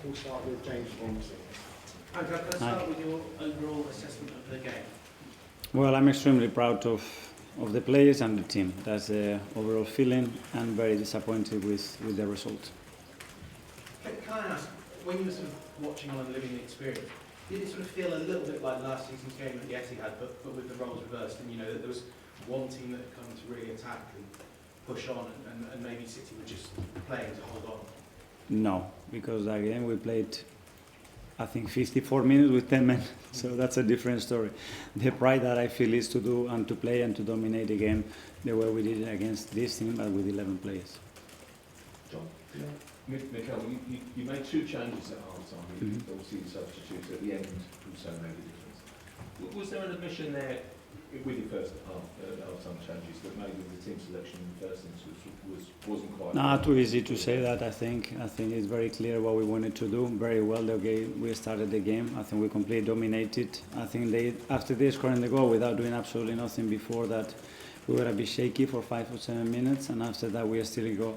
We'll start with James Romsey. Andrew, can I start with your overall assessment of the game? Well, I'm extremely proud of the players and the team. That's the overall feeling, and very disappointed with the result. Can I ask, when you were sort of watching on and living the experience, did it sort of feel a little bit like last season's game at the Etihad, but with the roles reversed, and you know that there was one team that had come to really attack and push on, and maybe City were just playing to hold on? No, because again we played, I think, 54 minutes with 10 men, so that's a different story. The pride that I feel is to do and to play and to dominate the game the way we did against this team, but with 11 players. John? Yeah. Mikel, you made two changes at half-time. Obviously the substitutes at the end also made a difference. Was there an admission there with your first half-time changes that maybe the team selection in the first instance wasn't quite... Not too easy to say that, I think. I think it's very clear what we wanted to do. Very well the game. We started the game. I think we completely dominated. I think after they scoring the goal without doing absolutely nothing before that, we were a bit shaky for 5 or 7 minutes, and after that we still got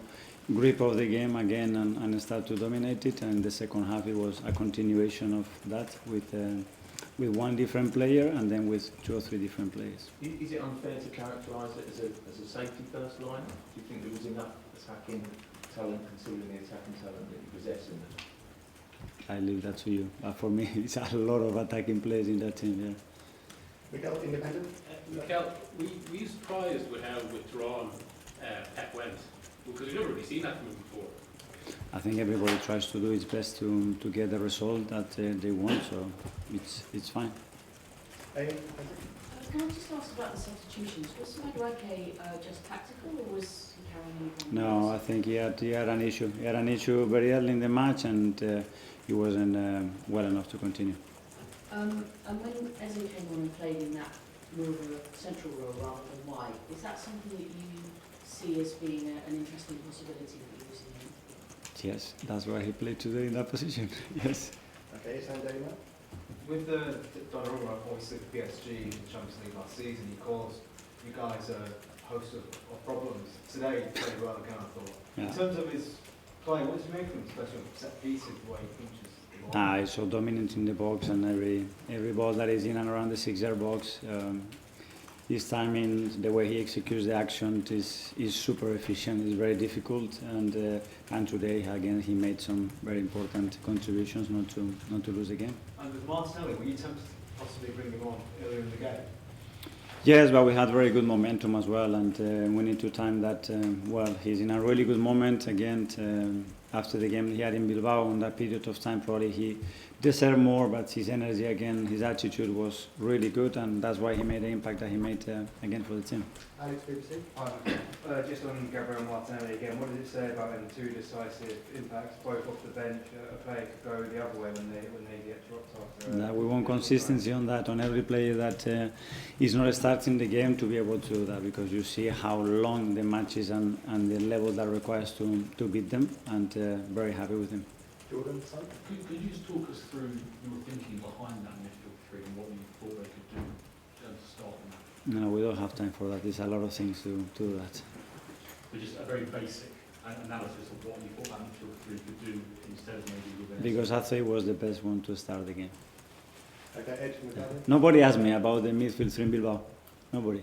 grip of the game again and start to dominate it. And in the second half it was a continuation of that with one different player and then with 2 or 3 different players. Is it unfair to characterise it as a safety first line? Do you think there was enough attacking talent, considering the attacking talent that you possess in there? I leave that to you. But for me, it's a lot of attacking players in that team. Yeah. Mikel, independent? Mikel, were you surprised with how withdrawn Pep went? Because we've never really seen that from him before. I think everybody tries to do its best to get the result that they want, so it's fine. Can Can I just ask about the substitutions? Was Raya just tactical, or was he carrying on? No, I think he had an issue. He had an issue very early in the match, and he wasn't well enough to continue. And when Eze came on and played in that more of a central role rather than wide, is that something that you see as being an interesting possibility that you're using him? Yes, that's why he played today in that position. Yes. Okay, Sandema? With the Donnarumma, obviously the PSG in the Champions League last season, he caused you guys a host of problems. Today he played well again, I thought. Yeah. In terms of his play, what does he make of him, especially with set pieces, the way he finishes the ball? He's so dominant in the box, and every ball that is in and around the 6-yard box, his timing, the way he executes the action is super efficient. It's very difficult, and today again he made some very important contributions not to lose the game. And with Martinelli, were you tempted to possibly bring him on earlier in the game? Yes, but we had very good momentum as well, and we need to time that well. He's in a really good moment again. After the game he had in Bilbao, in that period of time, probably he deserved more, but his energy again, his attitude was really good, and that's why he made the impact that he made again for the team. Alex, BBC? Just on Gabriel Martinelli again, what does it say about him? 2 decisive impacts, both off the bench. A player could go the other way when they get dropped after. That we want consistency on that, on every player that is not starting the game to be able to do that, because you see how long the matches and the level that requires to beat them, and very happy with him. Jordan, Could you just talk us through your thinking behind that midfield 3 and what you thought they could do to start on that? No, we don't have time for that. There's a lot of things to do that. But just a very basic analysis of what you thought that midfield 3 could do instead of maybe with Because I thought he was the best one to start the game. Okay, Ed, McGavin? Nobody asked me about the midfield 3 in Bilbao. Nobody.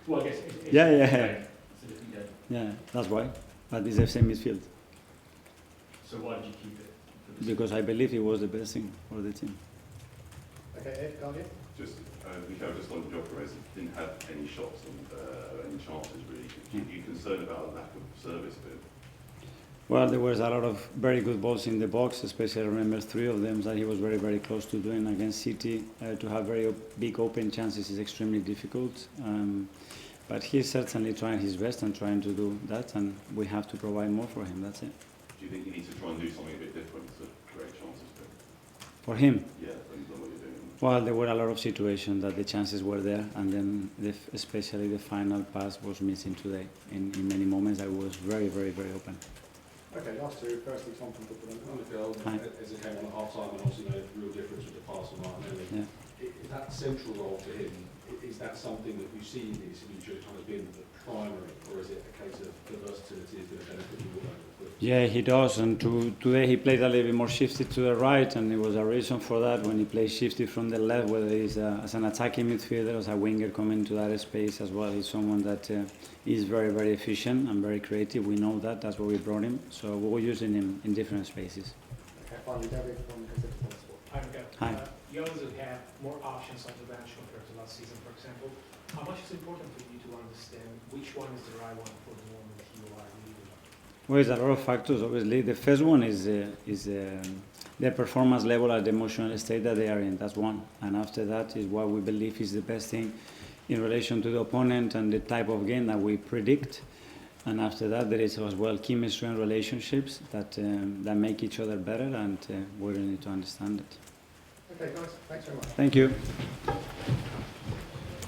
Well, I guess it's Yeah. it's a different game. Yeah, that's why. But it's the same midfield. So why did you keep it? For this? Because I believe he was the best thing for the team. Okay, Ed, Guardian? Just, Mikel, just on Jokeres, didn't have any shots and any chances really. Are you concerned about a lack of service bit? Well, there was a lot of very good balls in the box, especially I remember 3 of them that he was very, very close to doing against City. To have very big open chances is extremely difficult. But he's certainly trying his best and trying to do that, and we have to provide more for him, that's it. Do you think you need to try and do something a bit different to create chances? For him? Yeah, than what you're doing. Well, there were a lot of situations that the chances were there, and then especially the final pass was missing today. In many moments I was very, very, very open. Okay, last 2. Firstly, Tom from Football. Hi. As it came on at half-time, and obviously made a real difference with the pass on Martinelli. Yeah. That central role for him, is that something that we see in his future kind of been primary, or is it a case of the versatility is going to benefit you all over the field? Yeah, he does. And today he played a little bit more shifted to the right, and there was a reason for that when he plays shifted from the left, whether he's as an attacking midfielder, as a winger coming to that space as well. He's someone that is very, very efficient and very creative. We know that. That's why we brought him. So we're using him in different spaces. Okay, finally, David from Considerable Sport. Hi, Miguel. Hi. You obviously have more options on the bench compared to last season, for example. How much is important for you to understand which one is the right one for the moment you are leading? Well, it's a lot of factors. Obviously, the first one is their performance level at the emotional state that they are in. That's one. And after that is what we believe is the best thing in relation to the opponent and the type of game that we predict. And after that, there is as well chemistry and relationships that make each other better, and we really need to understand it. Okay, guys, thanks very much. Thank you.